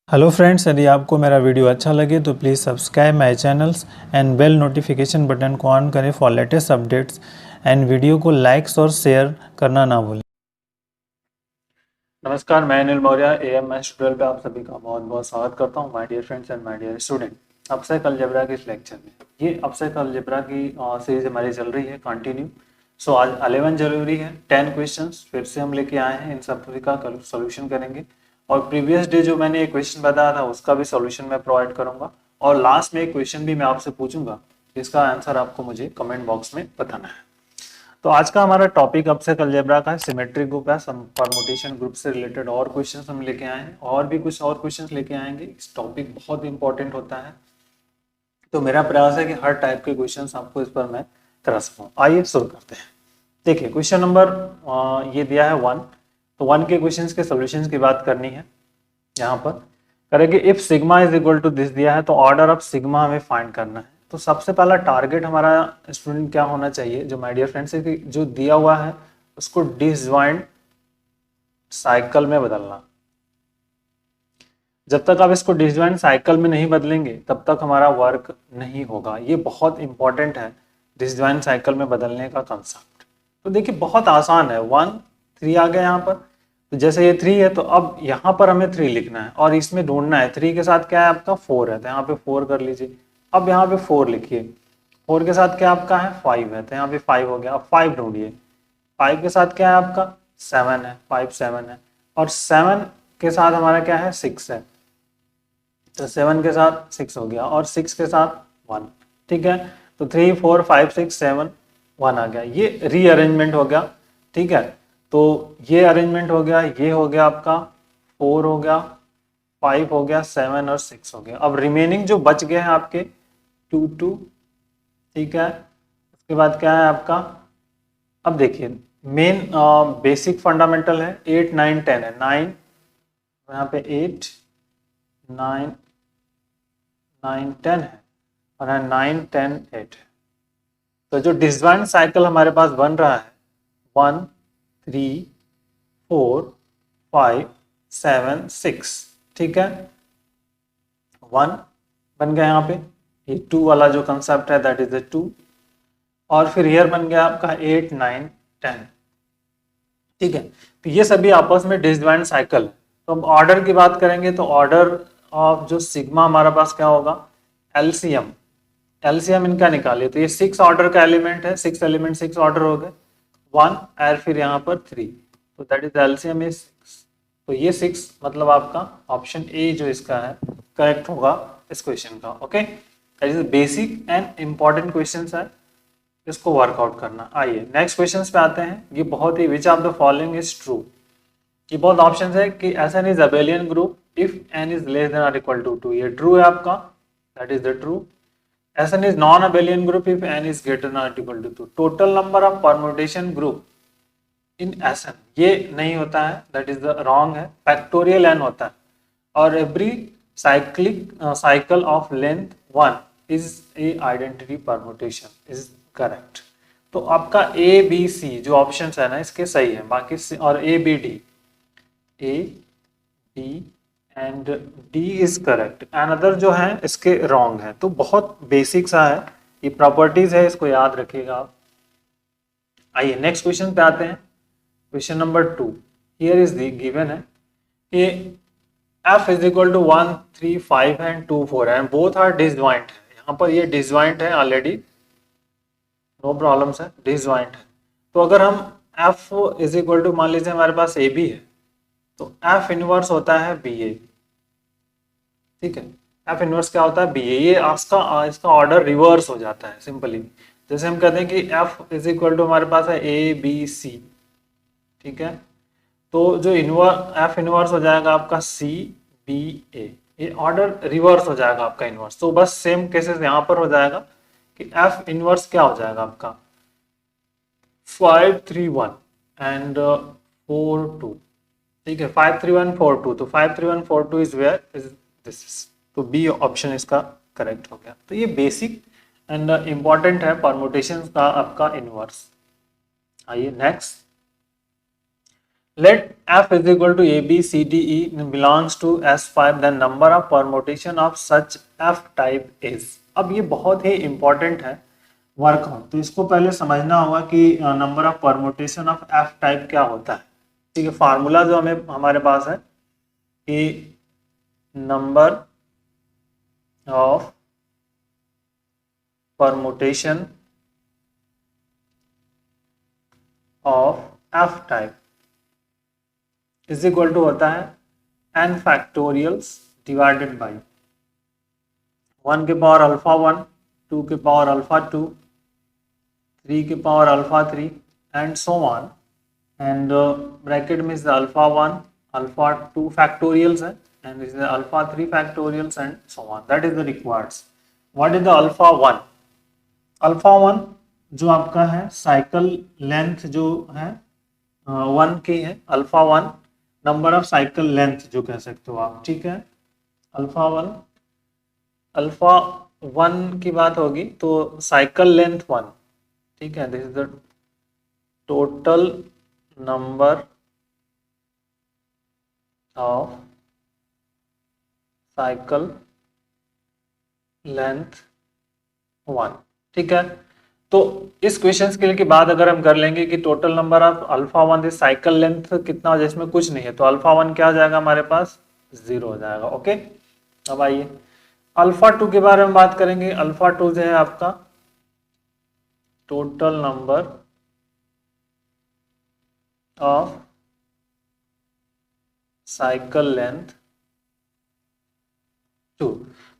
Hello friends, यदि आपको मेरा वीडियो अच्छा लगे तो please subscribe my channels and bell notification button को ऑन करें for latest updates and video को लाइक्स और शेयर करना ना भूलें। नमस्कार, मैं अनिल मौर्य AMS ट्यूटोरियल पे आप सभी का बहुत बहुत स्वागत करता हूं। My dear friends and my dear student, अपसेट अलजेब्रा के इस लेक्चर में ये अपसेट अलजेब्रा की सीरीज हमारी चल रही है कंटिन्यू। सो आज 11 जनवरी है, 10 क्वेश्चंस फिर से हम लेके आए हैं। इन सब का सोल्यूशन करेंगे और प्रीवियस डे जो मैंने एक क्वेश्चन बताया था उसका भी सॉल्यूशन मैं प्रोवाइड करूंगा और लास्ट में एक क्वेश्चन भी मैं आपसे पूछूंगा, इसका आंसर आपको मुझे कमेंट बॉक्स में बताना है। तो आज का हमारा टॉपिक अपसेट अलजेब्रा का है, सिमेट्रिक ग्रुप है, परमुटेशन ग्रुप से रिलेटेड और क्वेश्चंस हम लेके आए हैं और भी कुछ और क्वेश्चंस लेके आएंगे। इस टॉपिक बहुत इंपॉर्टेंट होता है, तो मेरा प्रयास है कि हर टाइप के क्वेश्चंस आपको इस पर मैं करा सकूँ। आइए शुरू करते हैं। देखिए क्वेश्चन नंबर ये दिया है 1, तो 1 के क्वेश्चंस के सॉल्यूशंस की बात करनी है। यहाँ पर करेंगे if sigma is equal to this दिया है तो ऑर्डर ऑफ सिग्मा हमें फाइंड करना है। तो सबसे पहला टारगेट हमारा स्टूडेंट क्या होना चाहिए, जो माय डियर फ्रेंड्स है कि जो दिया हुआ है उसको डिसजॉइंट साइकिल में बदलना। जब तक आप इसको डिसजॉइंट साइकिल में नहीं बदलेंगे तब तक हमारा वर्क नहीं होगा। ये बहुत इंपॉर्टेंट है डिसजॉइंट साइकिल में बदलने का कंसेप्ट। तो देखिए बहुत आसान है, 1 3 आ गया यहाँ पर, तो जैसे ये 3 है तो अब यहाँ पर हमें 3 लिखना है और इसमें ढूंढना है 3 के साथ क्या है आपका 4 है, तो यहाँ पे 4 कर लीजिए। अब यहाँ पे 4 लिखिए, 4 के साथ क्या आपका है 5 है, तो यहाँ पे 5 हो गया। अब 5 ढूंढिए, 5 के साथ क्या है आपका 7 है, 5 7 है और 7 के साथ हमारा क्या है 6 है, तो 7 के साथ 6 हो गया और 6 के साथ 1। ठीक है, तो 3 4 5 6 7 1 आ गया। ये रीअरेंजमेंट हो गया। ठीक है, तो ये अरेंजमेंट हो गया, ये हो गया आपका 4 हो गया, 5 हो गया, 7 और 6 हो गया। अब रिमेनिंग जो बच गए हैं आपके 2 2। ठीक है, उसके बाद क्या है आपका, अब देखिए मेन बेसिक फंडामेंटल है 8 9 10 है, 9 यहाँ पे 8 9 9 10 है और 9 10 8 है। तो जो डिसजॉइंट साइकिल हमारे पास बन रहा है 1 3 4 5 7 6। ठीक है, 1 बन गया यहाँ पे, ये 2 वाला जो कंसेप्ट है दैट इज द 2 और फिर ईयर बन गया आपका 8 9 10। ठीक है, तो ये सभी आपस में डिसजॉइंट साइकिल है। तो अब ऑर्डर की बात करेंगे तो ऑर्डर ऑफ जो सिग्मा हमारा पास क्या होगा, एलसीएम। एलसीएम इनका निकालिए, तो ये 6 ऑर्डर का एलिमेंट है, 6 एलिमेंट 6 ऑर्डर हो गए, 1 और फिर यहाँ पर 3, तो दैट इज एलसीएम इज 6। तो ये 6 मतलब आपका ऑप्शन ए जो इसका है करेक्ट होगा इस क्वेश्चन का। Okay, that is basic and important question है, इसको वर्कआउट करना। आइए नेक्स्ट क्वेश्चन पे आते हैं। ये बहुत ही, which of the following is true. ये बहुत ऑप्शन है कि SN is abelian group if N is less than or equal to 2, ये ट्रू है आपका, that is the true. SN is non abelian group if N is greater than or equal to 2। Total number of permutation group in SN, ये नहीं होता है, that is the wrong है, factorial N होता है। और every cycle of length 1 is a identity permutation is correct. तो आपका ए बी सी जो ऑप्शन है ना इसके सही है, बाकी और a b d and d is correct, and other जो है इसके रॉन्ग है। तो बहुत बेसिक सा है, ये प्रॉपर्टीज है, इसको याद रखिएगा आप। आइए नेक्स्ट क्वेश्चन पे आते हैं। Question number 2 here is the given है कि f is equal to 1 3 5 and 2 4 and both are disjoint है। यहाँ पर ये डिसजॉइंट है ऑलरेडी, नो प्रॉब्लम्स है, डिसजॉइंट है। तो अगर हम f इज इक्वल टू, मान लीजिए हमारे पास ए बी है, तो f इनवर्स होता है बी ए। ठीक है, f इनवर्स क्या होता है बी ए। ये इसका ऑर्डर रिवर्स हो जाता है सिंपली। जैसे हम कहते हैं कि f इज इक्वल टू हमारे पास है ए बी सी। ठीक है, तो जो f इनवर्स हो जाएगा आपका सी बी ए, ये ऑर्डर रिवर्स हो जाएगा आपका इनवर्स। तो बस सेम केसेस यहाँ पर हो जाएगा कि f इनवर्स क्या हो जाएगा आपका 5 3 1 एंड 4 2। ठीक है, 5 3 1 4 2, तो 5 3 1 4 2 इज वेयर इज दिस, तो बी ऑप्शन इसका करेक्ट हो गया। तो ये बेसिक एंड इंपॉर्टेंट है परम्यूटेशन का आपका इनवर्स। आइए next let f is equal to a b c d e belongs to S5 then number of permutation of such f type is। अब ये बहुत ही इंपॉर्टेंट है वर्कआउट, तो इसको पहले समझना होगा कि number of permutation of f type क्या होता है। ठीक है, फार्मूला जो हमें हमारे पास है कि number of permutation of f type is equal to होता है n फैक्टोरियल्स डिवाइडेड बाई 1 के पावर अल्फा 1, 2 के पावर अल्फा 2, 3 के power alpha 3 and so on, and bracket में इज अल्फा 1 अल्फा 2 फैक्टोरियल्स है and is alpha 3 factorials and so on, that is the requireds. What is the alpha 1? Alpha 1 जो आपका है cycle length जो है 1 की है, alpha 1 number of cycle length जो कह सकते हो आप। ठीक है, अल्फा 1 की बात होगी तो साइकिल लेंथ 1। ठीक है, this is the total number of cycle length 1। ठीक है, तो इस क्वेश्चंस के लिए की बात अगर हम कर लेंगे कि total number of alpha 1 is cycle length कितना, जिसमें कुछ नहीं है, तो अल्फा 1 क्या हो जाएगा हमारे पास 0 हो जाएगा। ओके, अब आइए अल्फा 2 के बारे में बात करेंगे। अल्फा 2 जो है आपका total number of cycle length 2।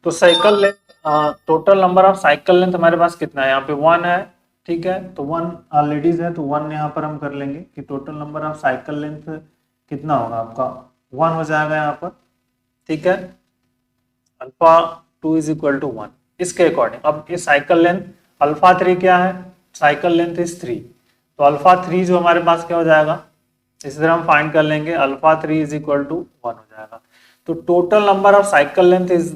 तो cycle length total number of cycle length हमारे पास कितना है, यहाँ पे 1 है। ठीक है, तो 1 ऑलरेडी है तो 1 यहाँ पर हम कर लेंगे कि total number of cycle length कितना होगा आपका 1 हो जाएगा यहाँ पर। ठीक है, अल्फा 2 इज इक्वल टू 1 इसके अकॉर्डिंग। अब ये साइकिल लेंथ अल्फा 3 क्या है, साइकिल लेंथ इज 3, तो अल्फा 3 जो हमारे पास क्या हो जाएगा, इसी तरह हम फाइंड कर लेंगे अल्फा 3 इज इक्वल टू 1 हो जाएगा। तो total number of cycle length is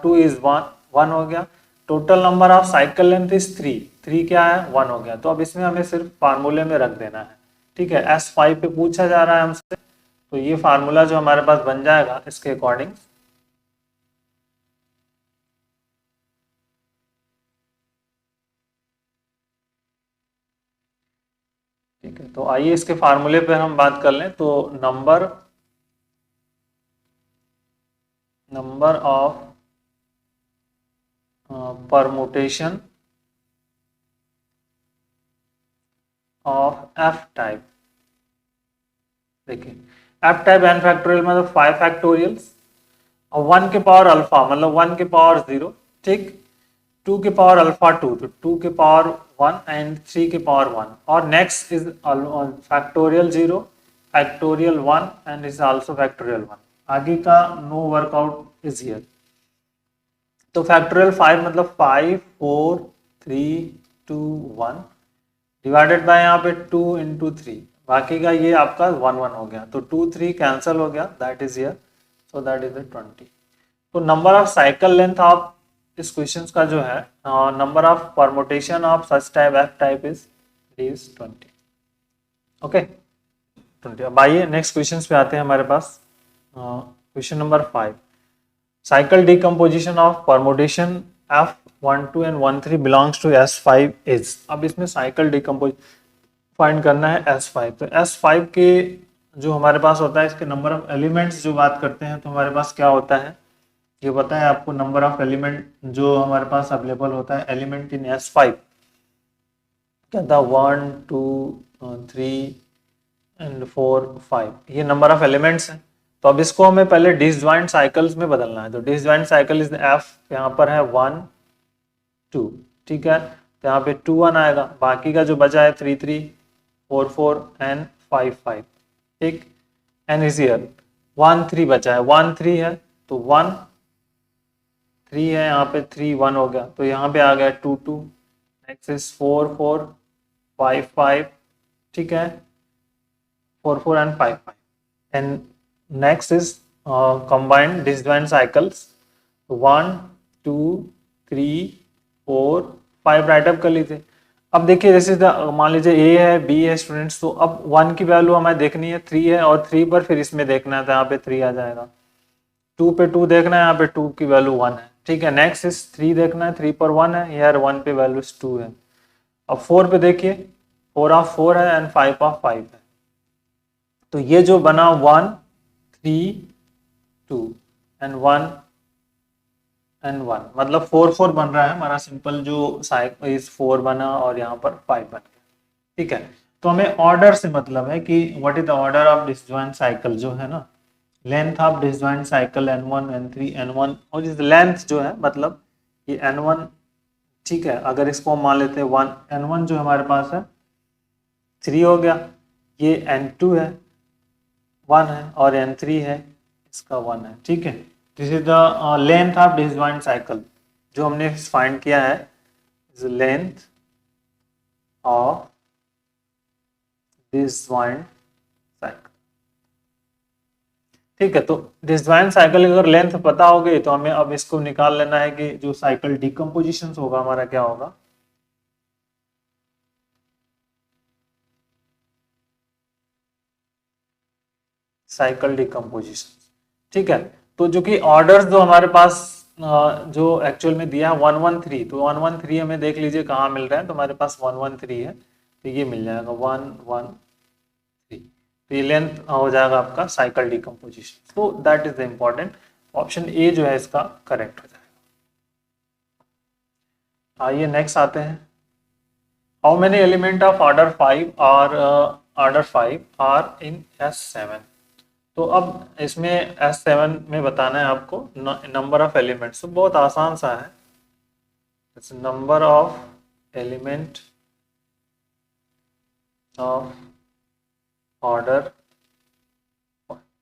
2 is 1 हो गया, total number of cycle length is 3 क्या है 1 हो गया। तो अब इसमें हमें सिर्फ फार्मूले में रख देना है। ठीक है, S5 पे पूछा जा रहा है हमसे, तो ये फार्मूला जो हमारे पास बन जाएगा इसके अकॉर्डिंग ठीक है, तो आइए इसके फार्मूले पे हम बात कर लें। तो number of permutation of f type, देखिए एफ टाइप एन फैक्टोरियल मतलब 5 फैक्टोरियल्स और 1 के पावर अल्फा मतलब 1 के पावर 0। ठीक, 2 के पावर अल्फा 2 तो 2 के पावर 1 एंड 3 के पावर 1, और next is factorial 0 factorial 1 and is also factorial 1। आगे का नो वर्कआउट इज हियर। तो फैक्टोरियल 5 मतलब 5 4 3 2 1 डिवाइडेड बाय यहाँ पे 2 इंटू 3, बाकी का ये आपका 1 1 हो गया, तो 2 3 कैंसिल हो गया, that is here, so that is 20। तो number of cycle length of इस क्वेश्चन का जो है number of permutation of such type F type is 20। Okay 20। अब आइए नेक्स्ट क्वेश्चन पे आते हैं हमारे पास। Question number 5, cycle decomposition of permutation F12 and 13 belongs to S5 is. अब इसमें साइकिल डिकम्पोज फाइंड करना है S5, तो S5 के जो हमारे पास होता है इसके नंबर ऑफ एलिमेंट्स जो बात करते हैं तो हमारे पास क्या होता है, ये पता है आपको नंबर ऑफ एलिमेंट जो हमारे पास अवेलेबल होता है एलिमेंट इन S5 क्या था 1 2 3 एंड 4 5, ये नंबर ऑफ एलिमेंट्स हैं। तो अब इसको हमें पहले डिसजॉइंट साइकिल्स में बदलना है। तो डिसजॉइंट साइकिल इज F यहाँ पर है 1 2। ठीक है, तो यहाँ पे 2 1 आएगा, बाकी का जो बचा है 3 3 4 4 एंड 5 5। ठीक, एंड इज हियर 1 3 बचा है, 1 3 है तो 1 3 है, यहाँ पे 3 1 हो गया, तो यहाँ पे आ गया 2 2, नेक्स्ट इज 4 4 5 5। ठीक है, 4 4 and 5 5 and next is combined disjoint cycles 1 2 3 4 5 right up कर लीजिए। अब देखिए जैसे मान लीजिए ए है बी है स्टूडेंट्स, तो अब 1 की वैल्यू हमें देखनी है 3 है, और 3 पर फिर इसमें देखना है तो यहाँ पे 3 आ जाएगा। 2 पे 2 देखना है, यहाँ पे 2 की वैल्यू 1 है। ठीक है, नेक्स्ट इस 3 देखना है, 3 पर 1 है, यार 1 पे वैल्यू 2 है। अब 4 पे देखिए 4 ऑफ 4 है एंड 5 ऑफ 5 है। तो ये जो बना 1 3 2 एंड 1 एंड 1, मतलब 4 4 बन रहा है हमारा सिंपल जो साइकिल इस 4 बना और यहाँ पर 5 बन गया। ठीक है, तो हमें ऑर्डर से मतलब है कि what is the order of disjoint cycle जो है ना, length of disjoint cycle n1 n3 n1, और इस लेंथ जो है मतलब ये n1। ठीक है, अगर इसको हम मान लेते हैं 1, n1 जो हमारे पास है 3 हो गया, ये n2 है 1 है, और n3 है इसका 1 है। ठीक है, this is the length of disjoint cycle जो हमने फाइंड किया है, is length of disjoint cycle. ठीक है, तो डिसजॉइंट साइकिल अगर लेंथ पता हो गई तो हमें अब इसको निकाल लेना है कि जो साइकिल डिकम्पोजिशन होगा हमारा क्या होगा। Cycle decomposition. ठीक है, तो जो कि ऑर्डर्स जो हमारे पास जो एक्चुअल में दिया है 113, तो 113 हमें देख लीजिए कहाँ मिल रहा है, तो हमारे पास 113 है, तो ये मिल जाएगा 113। तो ये लेंथ हो जाएगा आपका साइकिल डिकम्पोजिशन। तो that is the important, option A जो है इसका करेक्ट हो जाएगा। आइए नेक्स्ट आते हैं, how many element of order 5 are in S7। तो अब इसमें S7 में बताना है आपको नंबर ऑफ एलिमेंट्स, तो बहुत आसान सा है, number of element of order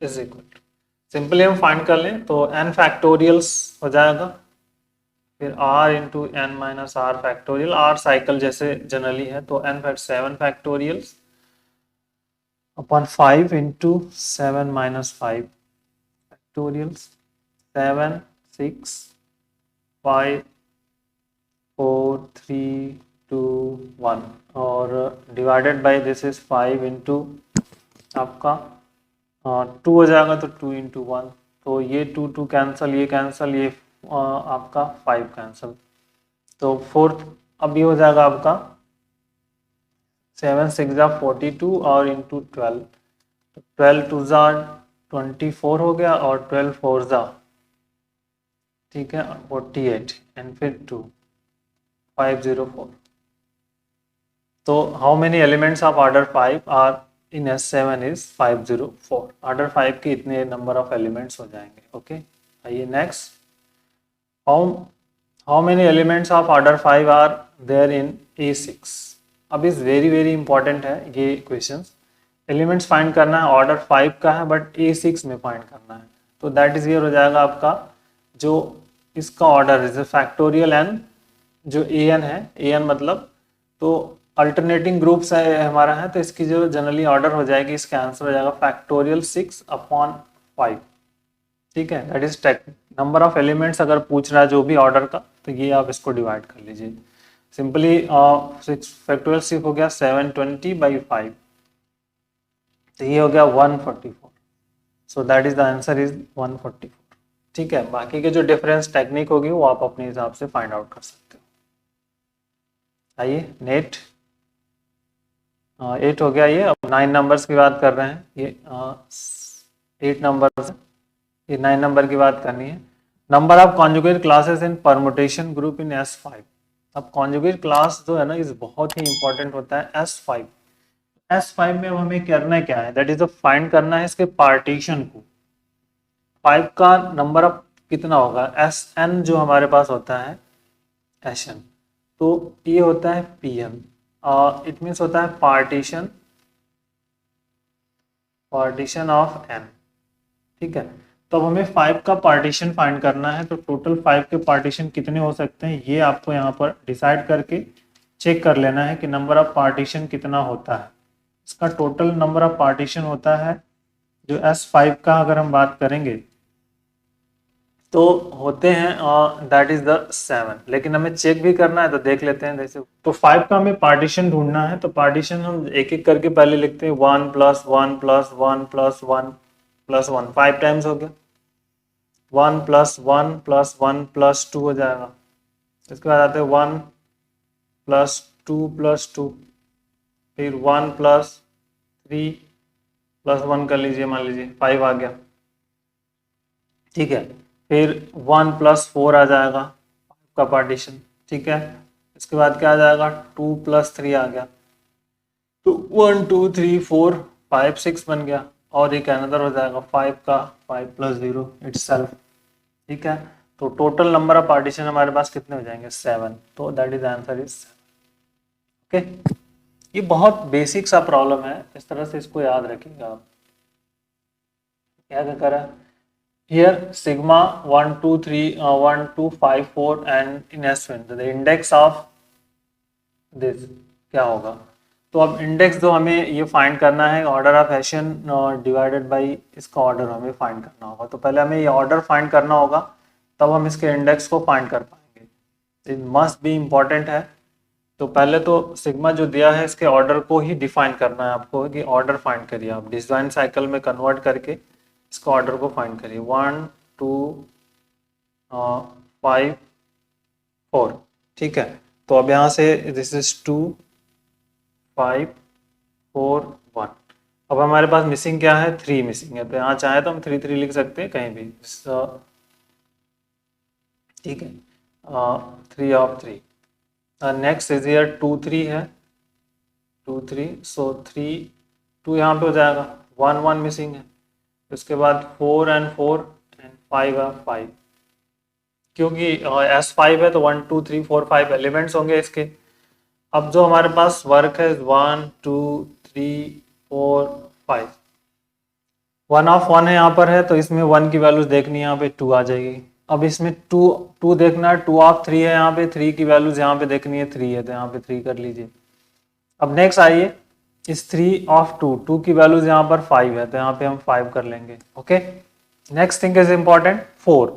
is equal to, simply हम फाइंड कर लें तो n फैक्टोरियल्स हो जाएगा, फिर r into n minus r factorial, r cycle जैसे जनरली है, तो n7 factorials upon 5 into 7 minus 5 factorials, 7 6 5 4 3 2 1, और divided by this is 5 into आपका 2 हो जाएगा, तो 2 इंटू 1, तो ये 2 2 कैंसल, ये कैंसल, ये आपका 5 कैंसल, तो फोर्थ अब ये हो जाएगा आपका 7 6 जा 42 और इंटू 12, 12 2 जा 24 हो गया, और 12 4 जा, ठीक है 48, एंड फिर 2 504। तो how many elements of order 5 are in S7 is 504। Order 5 के इतने नंबर ऑफ एलिमेंट्स हो जाएंगे। ओके, आइए next, how many elements of order 5 are there in A6। अब इस वेरी इंपॉर्टेंट है ये क्वेश्चन, एलिमेंट्स फाइंड करना है, ऑर्डर 5 का है बट A6 में फाइंड करना है, तो दैट इज ईयर हो जाएगा आपका जो इसका ऑर्डर इज फैक्टोरियल n, जो an है, an मतलब तो अल्टरनेटिंग ग्रुप्स है हमारा है, तो इसकी जो जनरली ऑर्डर हो जाएगी, इसका आंसर हो जाएगा फैक्टोरियल 6/5। ठीक है, that is number of elements अगर पूछ रहा है जो भी ऑर्डर का, तो ये आप इसको डिवाइड कर लीजिए सिंपली। 6 फैक्टोरियल 6 हो गया 720/5, तो ये हो गया 144, सो that is the answer is 144। ठीक है, बाकी के जो डिफरेंस टेक्निक होगी वो आप अपने हिसाब से फाइंड आउट कर सकते हो। आइए नेट 8 हो गया, ये अब 9 नंबर्स की बात कर रहे हैं, ये 8 नंबर्स, ये 9 नंबर की बात करनी है। Number of conjugate classes in permutation group in S5। अब कॉन्जुगेट क्लास जो है ना, इस बहुत ही इंपॉर्टेंट होता है S5। S5 में अब हमें करना क्या है, दैट इज फाइंड करना है इसके पार्टीशन को। 5 का नंबर ऑफ कितना होगा, Sn जो हमारे पास होता है Sn, तो ये होता है Pn, इट मीन्स होता है पार्टीशन ऑफ n। ठीक है, तो अब हमें 5 का पार्टीशन फाइंड करना है, तो टोटल 5 के पार्टीशन कितने हो सकते हैं ये आपको यहाँ पर डिसाइड करके चेक कर लेना है कि नंबर ऑफ पार्टीशन कितना होता है। इसका टोटल नंबर ऑफ पार्टीशन होता है जो S5 का अगर हम बात करेंगे तो होते हैं दैट इज द 7, लेकिन हमें चेक भी करना है तो देख लेते हैं। जैसे तो 5 का हमें पार्टीशन ढूंढना है, तो पार्टीशन हम एक एक करके पहले लिखते हैं, 1 + 1 + 1 + 1 + 1, 5 टाइम्स हो गया। 1 + 1 + 1 + 2 हो जाएगा। इसके बाद आते हैं 1 + 2 + 2, फिर 1 + 3 + 1 कर लीजिए, मान लीजिए 5 आ गया। ठीक है, फिर 1 + 4 आ जाएगा का पार्टीशन। ठीक है, इसके बाद क्या आ जाएगा, 2 + 3 आ गया। तो 1 2 3 4 5 6 बन गया, और एक अनदर हो जाएगा 5 का 5 + 0 इटसेल्फ। ठीक है, तो टोटल नंबर ऑफ पार्टीशन हमारे पास कितने हो जाएंगे, 7। तो that is answer is 7। Okay, ये बहुत बेसिक सा प्रॉब्लम है, इस तरह से इसको याद रखिएगा आप। क्या करा here sigma 1 2 3 1 2 5 4 and in S1 the index of this क्या होगा। तो अब इंडेक्स जो हमें ये फाइंड करना है, ऑर्डर ऑफ एशन डिवाइडेड बाई इसका ऑर्डर हमें फाइंड करना होगा। तो पहले हमें ये ऑर्डर फाइंड करना होगा, तब हम इसके इंडेक्स को फाइंड कर पाएंगे। इट मस्ट बी इम्पॉर्टेंट है। तो पहले तो सिग्मा जो दिया है इसके ऑर्डर को ही डिफाइन करना है आपको, कि ऑर्डर फाइंड करिए आप, डिजाइन साइकिल में कन्वर्ट करके इसका ऑर्डर को फाइंड करिए। 1 2 5 4। ठीक है, तो अब यहाँ से दिस इज 2 5 4 1। अब हमारे पास मिसिंग क्या है, 3 मिसिंग है। तो यहाँ चाहे तो हम 3 3 लिख सकते हैं कहीं भी। ठीक है, 3 ऑफ 3। नेक्स्ट इज हियर 2 3 है, 2 3, सो 3 2 यहाँ पे हो जाएगा, 1 1 मिसिंग है। उसके बाद 4 and 4 and 5 है 5, क्योंकि S5 है तो 1 2 3 4 5 एलिमेंट्स होंगे इसके। अब जो हमारे पास वर्क है 1 2 3 4 5, 1 ऑफ 1 है यहाँ पर है, तो इसमें 1 की वैल्यूज देखनी है, यहाँ पे 2 आ जाएगी। अब इसमें 2 2 देखना है, 2 ऑफ 3 है यहाँ पे, 3 की वैल्यूज यहाँ पे देखनी है, 3 है तो यहाँ पे 3 कर लीजिए। अब नेक्स्ट आइए, इस 3 ऑफ 2, 2 की वैल्यूज यहाँ पर 5 है तो यहाँ पे हम 5 कर लेंगे। Okay, next thing is important 4,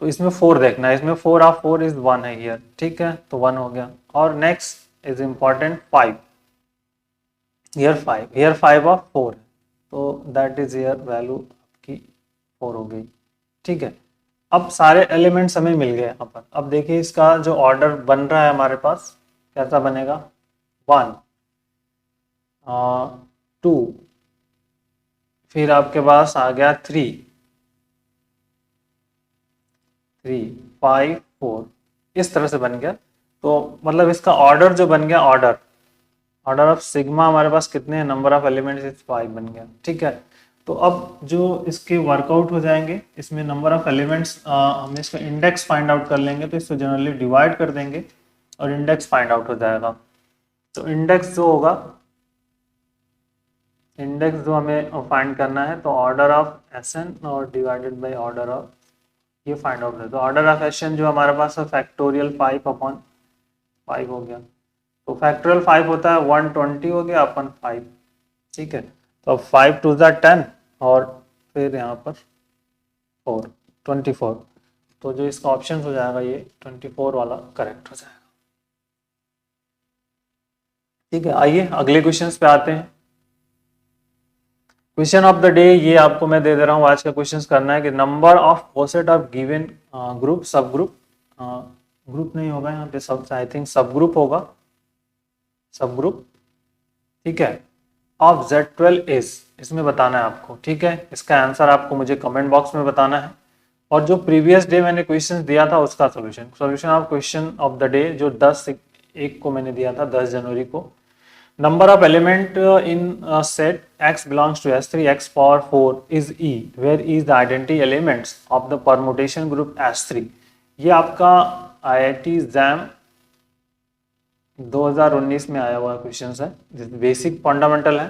तो इसमें 4 देखना है, इसमें 4 ऑफ 4 इज 1 है हियर। ठीक है, तो 1 हो गया। और next is important 5, here 5, here 5 of 4, तो दैट इज हियर वैल्यू आपकी 4 हो गई। ठीक है, अब सारे एलिमेंट्स हमें मिल गए यहाँ पर। अब देखिए इसका जो ऑर्डर बन रहा है हमारे पास कैसा बनेगा, 1 2, फिर आपके पास आ गया 3 3 5 4, इस तरह से बन गया। तो मतलब इसका ऑर्डर जो बन गया, ऑर्डर ऑफ सिग्मा हमारे पास कितने हैं, नंबर ऑफ एलिमेंट्स इज 5 बन गया। ठीक है, तो अब जो इसके वर्कआउट हो जाएंगे, इसमें नंबर ऑफ एलिमेंट्स हम इसका इंडेक्स फाइंड आउट कर लेंगे, तो इसको जनरली डिवाइड कर देंगे और इंडेक्स फाइंड आउट हो जाएगा। तो इंडेक्स जो होगा, इंडेक्स जो हमें फाइंड करना है, तो ऑर्डर ऑफ एसएन और डिवाइडेड बाय ऑर्डर ऑफ, ये फाइंड आउट है। तो ऑर्डर ऑफ एसएन जो हमारे पास है फैक्टोरियल 5/5 हो गया। तो फैक्टोरियल 5 होता है 120 हो गया अपन 5। ठीक है, तो अब 5 2 10 और फिर यहाँ पर 4 24, तो जो इसका ऑप्शन हो जाएगा ये 24 वाला करेक्ट हो जाएगा। ठीक है, आइए अगले क्वेश्चन पे आते हैं। क्वेश्चन ऑफ द डे ये आपको मैं दे दे रहा हूँ, आज का क्वेश्चन करना है कि number of coset of given group, सब ग्रुप, ग्रुप नहीं होगा यहाँ पे, सब आई थिंक सब ग्रुप होगा, सब ग्रुप। ठीक है, ऑफ Z12 इज, इसमें बताना है आपको। ठीक है, इसका आंसर आपको मुझे कमेंट बॉक्स में बताना है। और जो प्रीवियस डे मैंने क्वेश्चन दिया था उसका solution of question of the day जो 10/1 को मैंने दिया था, 10 जनवरी को। Number of element in a set X belongs to S3, X power 4 is E, where E is the identity elements of the permutation group S3। ये आपका IIT JAM 2019 में आया हुआ क्वेश्चन है, बेसिक फंडामेंटल है।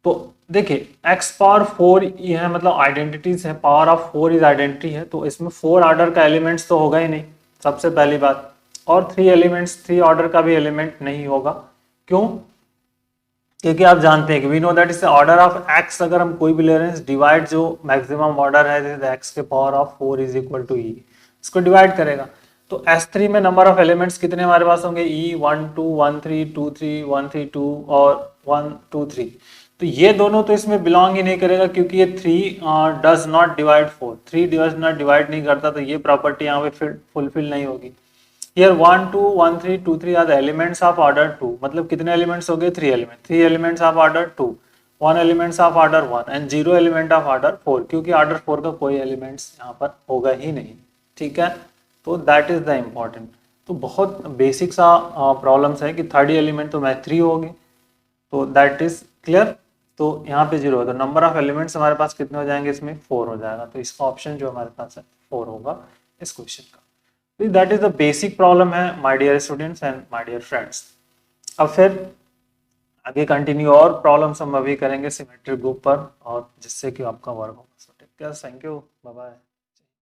तो देखिए X पावर 4 ये है, मतलब आइडेंटिटीज है, पावर ऑफ 4 इज आइडेंटिटी है, तो इसमें 4 ऑर्डर का एलिमेंट्स तो होगा ही नहीं, सबसे पहली बात। और 3 एलिमेंट्स, 3 ऑर्डर का भी एलिमेंट नहीं होगा। क्यों? क्योंकि आप जानते हैं कि we know that is the order of x, अगर हम कोई भी ले रहे हैं डिवाइड जो मैक्सिमम ऑर्डर है एक्स के power of 4 is equal to E, इसको डिवाइड करेगा। तो S3 में नंबर ऑफ एलिमेंट्स कितने हमारे पास होंगे, ई 1 2 1 3 2 3 1 3 2 और 1 2 3। तो ये दोनों तो इसमें बिलोंग ही नहीं करेगा क्योंकि ये 3 does not divide 4, 3 does not divide नहीं करता, तो ये प्रॉपर्टी यहाँ पे फुलफिल नहीं होगी। Here 1 2 1 3 2 3 are the elements of order 2, मतलब कितने एलिमेंट्स हो गए, 3 element, 3 elements of order 2, 1 elements of order 1 and 0 element of order 4, क्योंकि ऑर्डर 4 का कोई एलिमेंट्स यहाँ पर होगा ही नहीं। ठीक है, तो दैट इज द इम्पॉर्टेंट। तो बहुत बेसिक सा प्रॉब्लम्स है कि थर्ड एलिमेंट तो मैं 3 होगी, तो दैट इज क्लियर। तो यहाँ पे 0 है, तो नंबर ऑफ एलिमेंट्स हमारे पास कितने हो जाएंगे, इसमें 4 हो जाएगा, तो इसका ऑप्शन जो हमारे पास है 4 होगा इस क्वेश्चन का। That is the basic problem है my dear students and my dear friends. अब फिर आगे कंटिन्यू और प्रॉब्लम्स हम अभी करेंगे सिमेट्रिक ग्रुप पर, और जिससे कि आपका वर्क होगा। So take care, thank you, bye bye.